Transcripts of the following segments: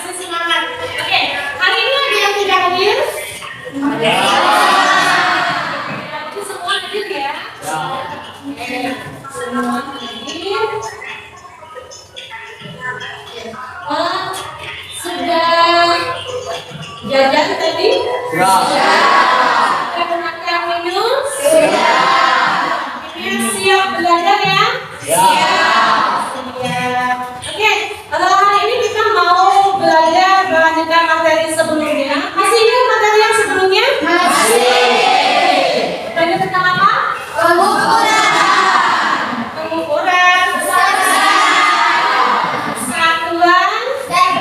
Masih semangat. Oke, hari ini ada yang tidak hadir? Ada. Jadi semua hadir ya? Oke, semua hadir. Sudah jajan tadi? Sudah. Makan minum? Sudah. Ini siap belajar ya? Siap. Oke, hari ini kita mau belajar melanjutkan materi sebelumnya. Masih ingat materi yang sebelumnya? Masih. Belajar tentang apa? Pengukuran, satuan, dan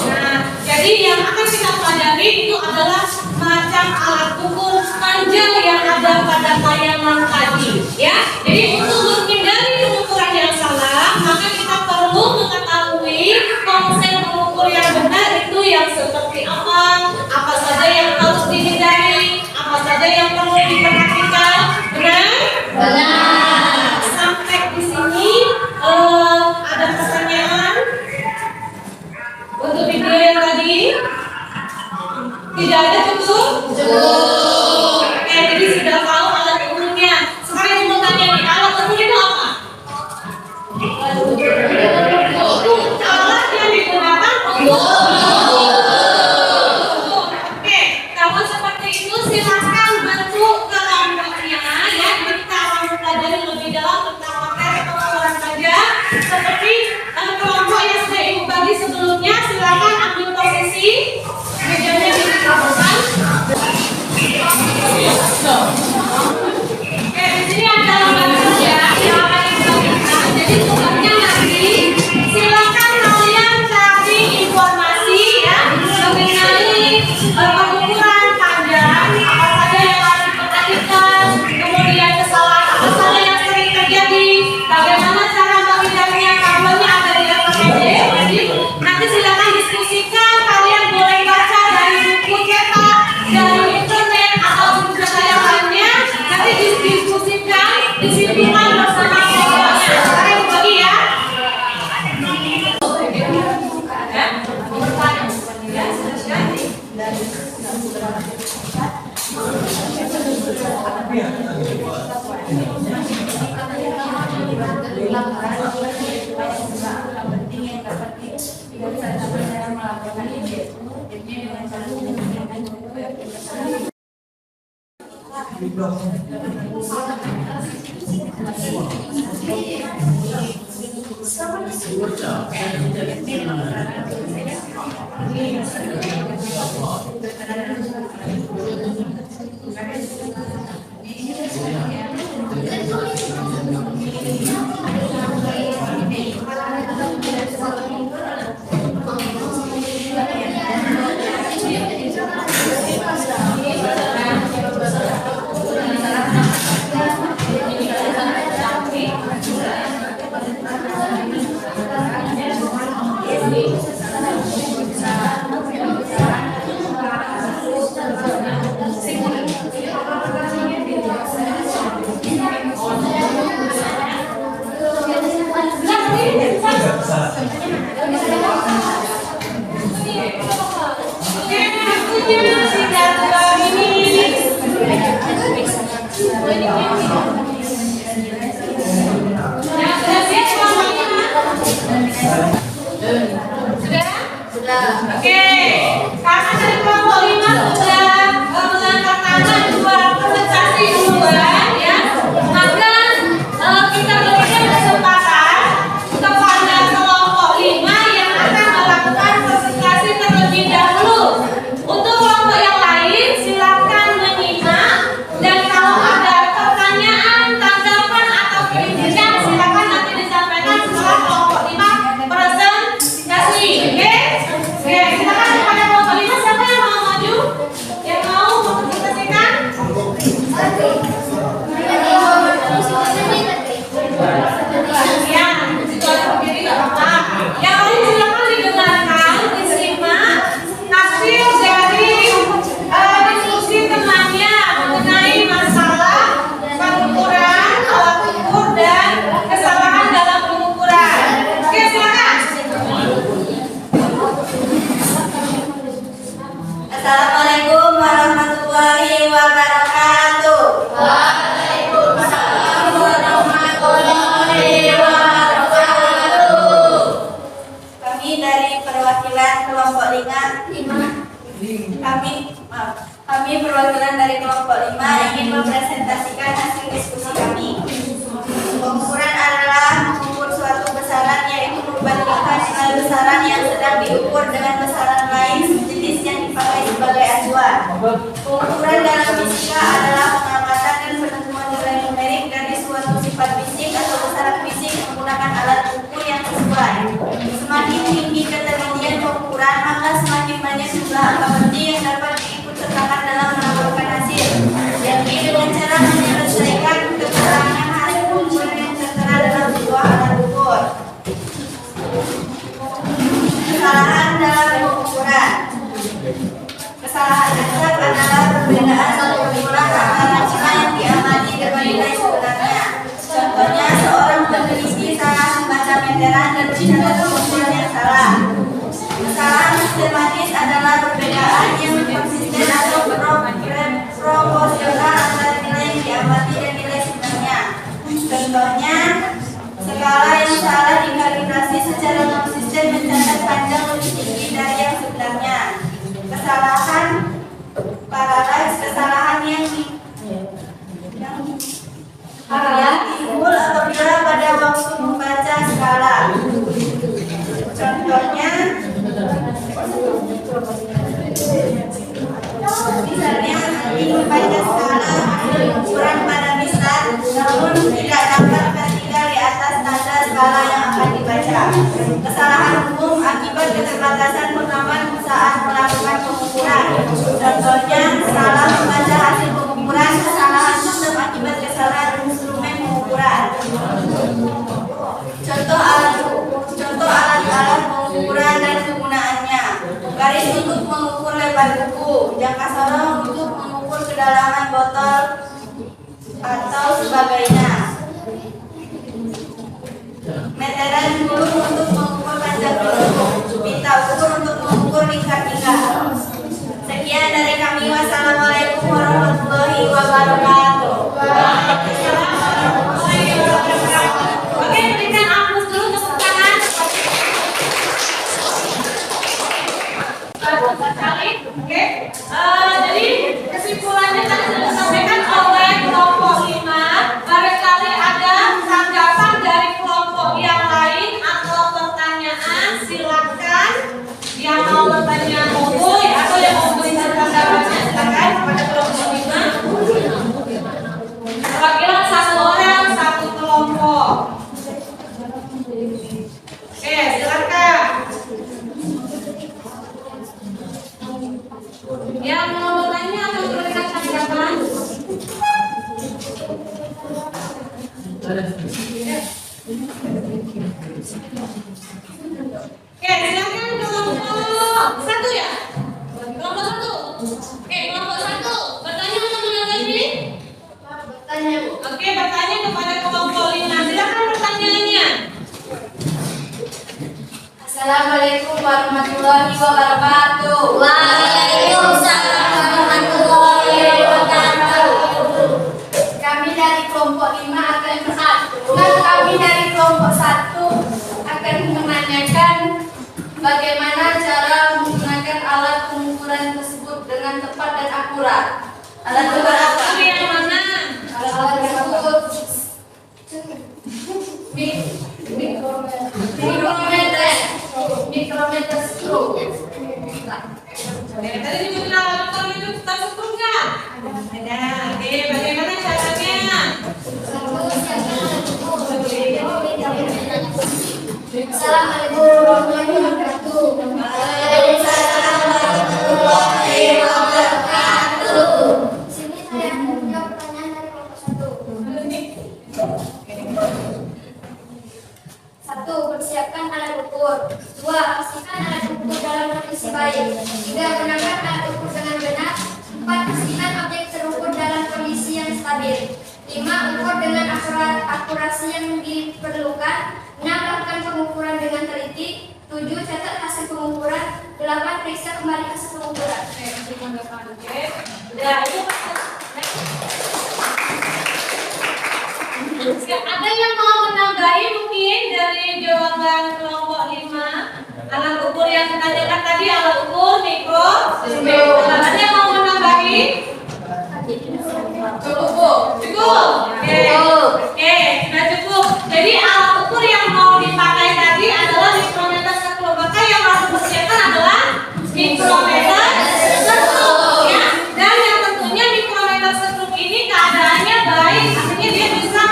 Nah, jadi yang akan kita pelajari itu adalah macam alat ukur panjang yang ada pada tayangan tadi, ya. Jadi untuk menghindari pengukuran yang salah, maka kita perlu mengetahui konsep pengukur yang benar itu yang seperti apa saja yang harus dihindari, apa saja yang perlu diperhatikan. Benar? Benar. Sampai di sini ada pertanyaan untuk video yang tadi? Tidak ada, cukup? Cukup. Oke, jadi sudah tahu alat ukurnya. Sekarang mau tanya nih, alat ukur itu apa? Alat yang digunakan untuk oke, kalau seperti itu silakan bentuk kelompoknya ya. Kita akan pelajari lebih dalam tentang materi pengukuran saja. Seperti kelompok yang sudah ibu bagi sebelumnya, silakan ambil posisi. Mejanya dikabulkan. Oke, di sini ada lembar kerja yang akan dibagikan. Jadi tugasnya nanti silakan kalian cari informasi ya mengenai pengukuran panjang, apa saja yang harus diperhatikan, kemudian kesalahan apa saja yang sering terjadi, bagaimana cara menghindarinya, kabelnya ada di LKPD. Jadi nanti silakan diskusikan. Kalian boleh baca dari buku cetak, dari internet atau buku yang lainnya. Nanti didiskusikan, disimpulkan bersama kelompoknya. Sekarang bagi ya. Oke, karena dari kelompok 5 sudah mengangkat tangan buat presentasi duluan ya, maka kita berikan kesempatan kepada kelompok 5 yang akan melakukan presentasi terlebih dahulu. Untuk kelompok yang lain silakan menyimak, dan kalau ada pertanyaan, tanggapan atau kritikan silakan nanti disampaikan setelah kelompok 5 presentasi. Oke? Oke, silakan kepada kelompok 5, siapa yang mau maju? Yang mau mempresentasikan? Ya, itu ada berdiri nggak apa-apa. Yang lain silakan didengarkan, disimak hasil dari diskusi temannya mengenai masalah pengukuran, alat ukur dan kesalahan dalam pengukuran. Oke, silakan. Assalamualaikum warahmatullahi wabarakatuh. Waalaikumsalam warahmatullahi wabarakatuh. Kami dari perwakilan kelompok 5 kami perwakilan dari kelompok 5 ingin mempresentasikan hasil diskusi kami. Pengukuran adalah mengukur suatu besaran, yaitu membandingkan nilai besaran yang sedang diukur dengan besaran lain sejenis yang dipakai sebagai acuan. Pengukuran dalam fisika adalah pengamatan dan penentuan nilai numerik dari suatu sifat fisik atau besaran fisik menggunakan alat ukur yang sesuai. Semakin tinggi ketelitian pengukuran, maka semakin banyak jumlah angka penting yang dapat diikut sertakan dalam melaporkan hasil. Yakni dengan cara menyelesaikan kekurangan hasil pengukuran yang tertera dalam sebuah alat ukur. Kesalahan dalam pengukuran. Kesalahan dasar adalah perbedaan pengukuran antara nilai yang diamati dengan nilai sebenarnya. Contohnya, seorang peneliti salah membaca meteran dan mencatat pengukuran yang salah. Kesalahan sistematis adalah perbedaan yang konsisten atau proporsional antara nilai yang diamati dan nilai sebenarnya. Contohnya, skala yang salah dikalibrasi secara konsisten mencatat panjang lebih tinggi dari yang sebenarnya. Kesalahan paraleks, kesalahan yang timbul apabila pada waktu membaca skala. Contohnya, misalnya membaca skala hasil ukuran pada misal, namun tidak dapat ketika di atas tanda skala yang akan dibaca. Kesalahan umum akibat keterbatasan pengaman saat melakukan pengukuran. Contohnya, salah membaca hasil pengukuran, kesalahan sistem akibat kesalahan instrumen pengukuran. Contoh alat-alat pengukuran dan penggunaannya. Garis untuk mengukur lebar buku, jangka sorong untuk mengukur kedalaman botol atau sebagainya. Meteran gulung untuk mengukur panjang pintu, pita ukur untuk mengukur lingkar-lingkar. Sekian dari kami. Wassalamualaikum warahmatullahi wabarakatuh. Oke, berikan aplaus dulu tepuk tangan. Bagus sekali. Oke. Jadi kesimpulannya tadi sudah disampaikan oleh kelompok 5. Barangkali ada tanggapan dari kelompok yang lain atau pertanyaan, silakan. Yang mau bertanya monggo, atau yang mau berikan tanggapannya silakan kepada kelompok 5. Perwakilan 1 orang 1 kelompok. Oke, silakan. Yang mau bertanya atau memberikan tanggapan? Oke, silakan kelompok 1 ya. Kelompok 1. Oke, kelompok 1. Bertanya atau menanggapi? Bertanya, Bu. Oke, bertanya kepada kelompok 5. Silakan pertanyaannya. Assalamualaikum warahmatullahi wabarakatuh. Waalaikumsalam warahmatullahi wabarakatuh. Kami dari kelompok 5 kami dari kelompok 1 akan menanyakan bagaimana cara menggunakan alat pengukuran tersebut dengan tepat dan akurat. Alat pengukuran apa? Yang mana? Alat tersebut mikrometer stroke. Tadi disebutin alat ukur itu tersebut nggak? Ada. Oke, bagaimana caranya? Assalamualaikum warahmatullahi wabarakatuh. Waalaikumsalam warahmatullahi wabarakatuh. Sini saya menjawab pertanyaan dari kelompok 1. 1. Persiapkan alat ukur. 2. Pastikan alat ukur dalam kondisi baik. 3. Gunakan alat ukur dengan benar. 4. Pastikan objek terukur dalam kondisi yang stabil. 5. Ukur dengan akurasi yang diperlukan. 6. Lakukan pengukuran dengan teliti. 7. Catat hasil pengukuran. 8. Periksa kembali hasil pengukuran. Oke. Udah, itu ada yang mau menambahi mungkin dari jawaban kelompok 5? Alat ukur yang ditanyakan tadi alat ukur mikro. Ada yang mau menambahi? Cukup, Bu. Cukup. Oke, sudah cukup. Jadi alat ukur yang mau dipakai tadi adalah mikrometer skrup. Maka yang harus dipersiapkan adalah mikrometer skrup, ya. Dan yang tentunya mikrometer skrup ini keadaannya baik, artinya dia bisa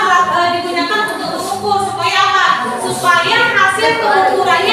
digunakan untuk mengukur supaya apa? Supaya hasil pengukurannya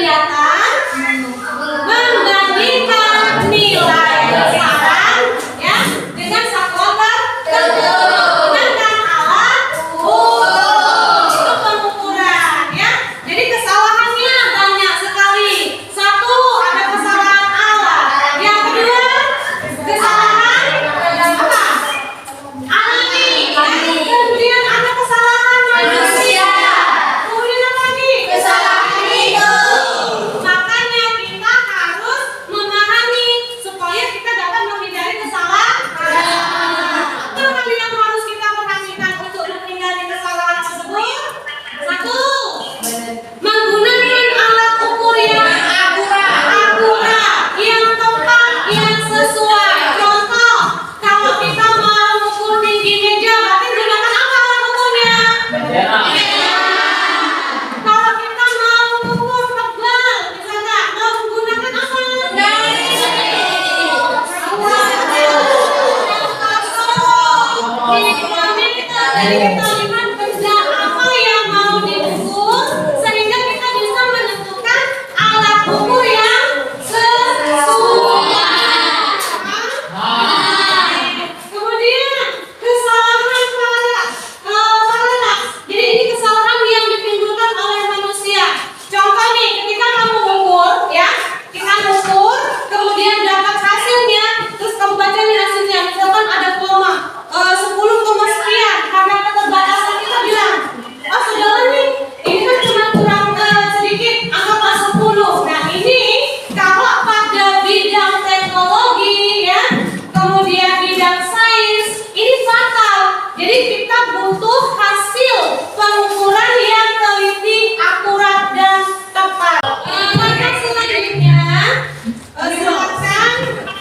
kegiatan membandingkan nilai besaran ya dengan satuan tertentu dengan alat ukur. Itu pengukuran ya. Jadi kesalahannya banyak sekali. Satu, ada kesalahan alat. Yang kedua, kesalahan apa? Alami. Kemudian ada kesalahan manusia. Kemudian apa lagi? Kesalahan hidup. Makanya kita harus memahami supaya kita dapat menghindari kesalahan. Apa hal yang harus kita perhatikan untuk menghindari kesalahan tersebut? Satu, menggunakan alat ukur yang akurat, yang tepat, yang sesuai. Contoh, kalau kita mau ukur tinggi meja, berarti gunakan apa alat ukurnya? Kalau kita mau ukur tebal, misalnya mau menggunakan apa? Jadi kita lihat benda apa yang mau diukur sehingga kita bisa menentukan alat ukur yang sesuai. Kemudian kesalahan paralel. Jadi ini kesalahan yang ditimbulkan oleh manusia. Contoh nih, ketika kamu ukur, ya, kita ukur, kemudian dapat hasilnya, terus kamu baca nih hasilnya, misalkan ada koma 10 koma sekian, karena keterbatasan kita bilang, oh saudara nih, ini kan cuma kurang sedikit, anggaplah 10. Nah ini kalau pada bidang teknologi, ya, kemudian bidang sains, ini fatal. Jadi kita butuh hasil pengukuran yang teliti, akurat dan tepat. Langkah selanjutnya, silakan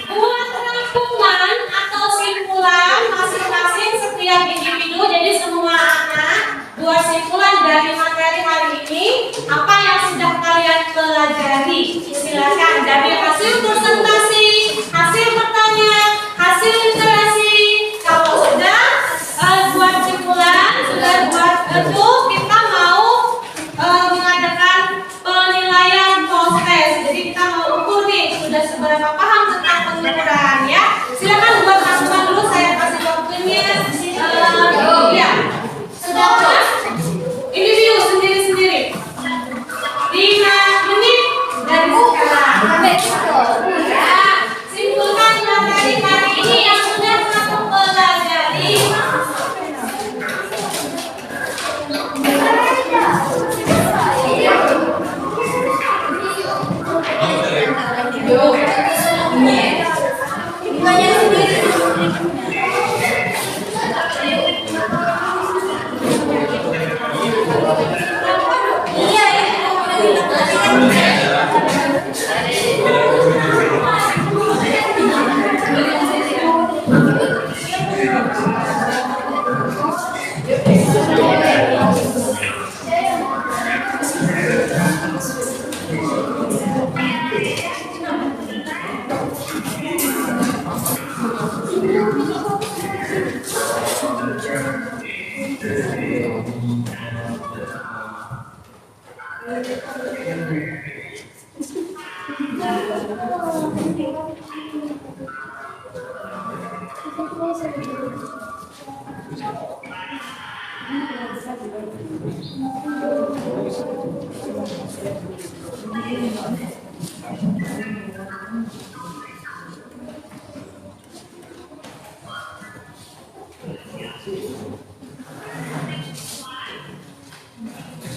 buat rangkuman atau simpulan masing-masing setiap individu. Jadi semua anak buat simpulan dari materi hari ini, apa yang sudah kalian pelajari. Silakan dari hasil presentasi, hasil pertanyaan, hasil interaksi. Kalau sudah buat simpulan, sudah buat itu, kita mau mengadakan penilaian post-test. Jadi kita mau ukur nih sudah seberapa paham tentang pengukuran ya. Silakan buat rangkuman dulu, saya kasih waktunya. Ya, sudah buat individu sendiri-sendiri 5 menit dari sekarang. Ya, simpulkan materi hari ini yang sudah kamu pelajari.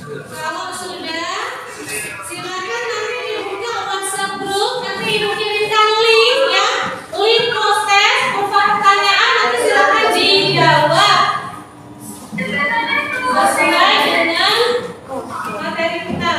Kalau sudah, silakan nanti dibuka WhatsApp group, nanti ibu kirimkan link ya, link proses, pertanyaan nanti silakan dijawab sesuai dengan materi kita.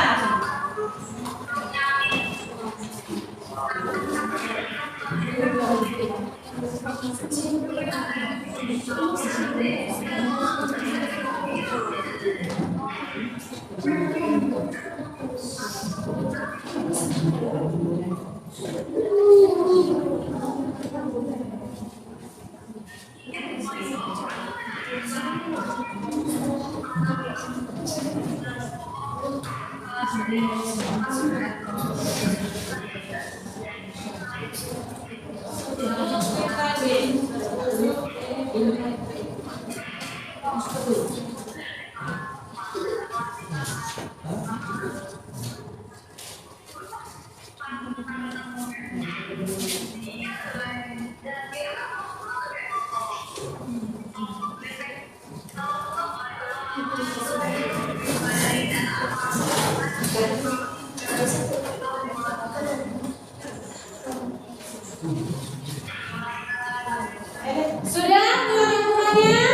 Sudah teman-temannya?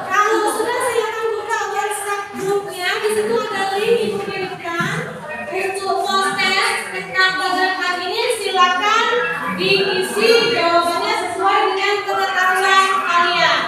Kalau sudah silakan buka WhatsApp grupnya. Di situ ada link Ibu kirimkan untuk post-test tentang pelajaran ini. Silakan diisi jawabannya sesuai dengan pengetahuan kalian.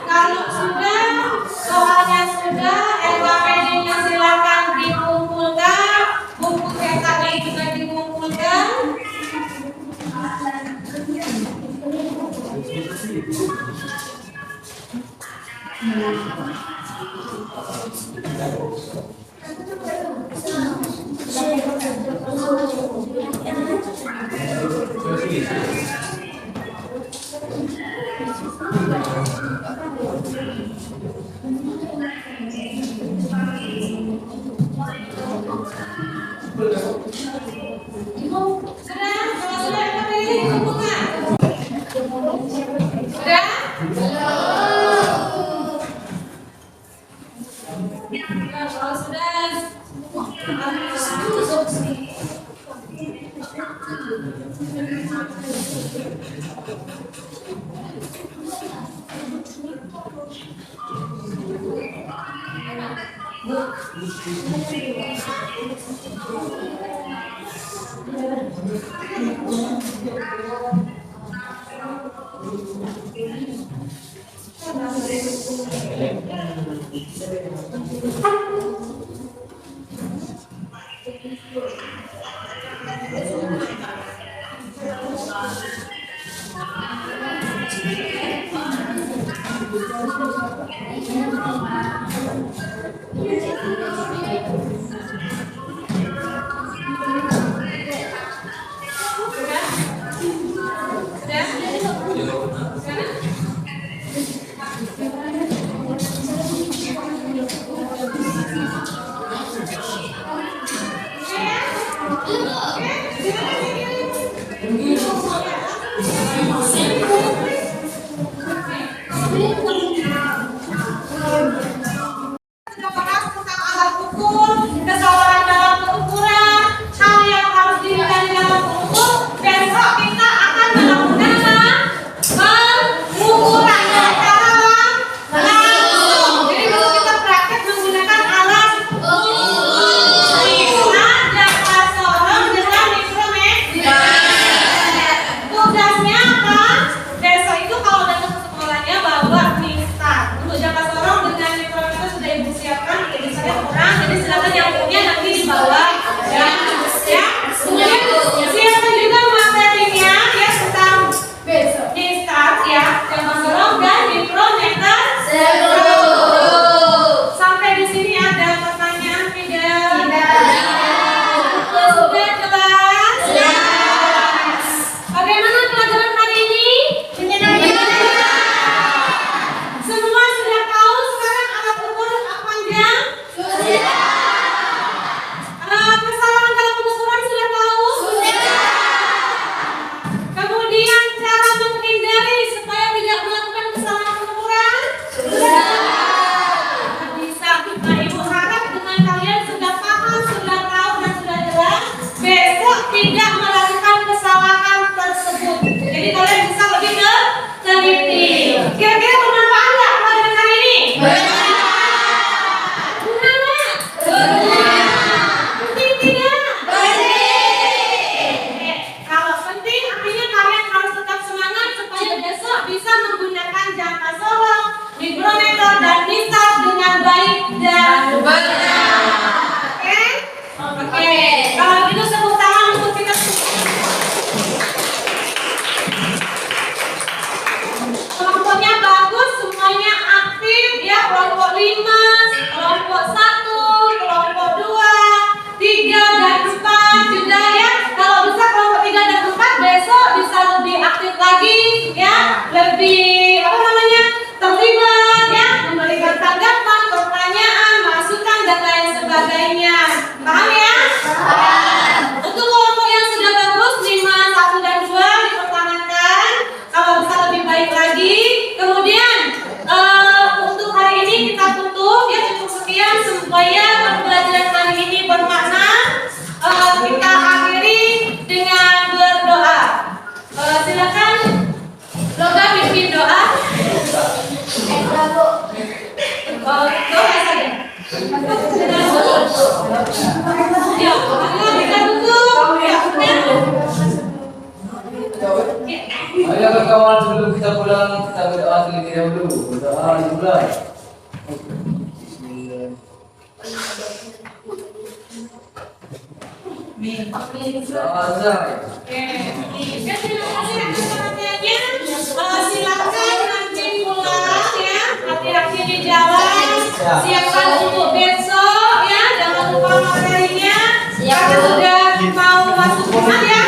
Kalau sudah, soalnya sudah, LKPD-nya silakan dikumpulkan, buku cetaknya juga dikumpulkan. Sudah, kalau sudah LKPD dikumpulkan. Sudah? Kalau sudah, Ya, ayo kita duduk. Ya, Ayo kawan, sebelum kita pulang kita berdoa terlebih dahulu. Berdoa dimulai. Azan. Ya, terima kasih atas perhatiannya. Silakan nanti pulang ya, hati-hati di jalan. Siapkan untuk besok ya, jangan lupa materinya. Karena sudah mau masuk rumah ya.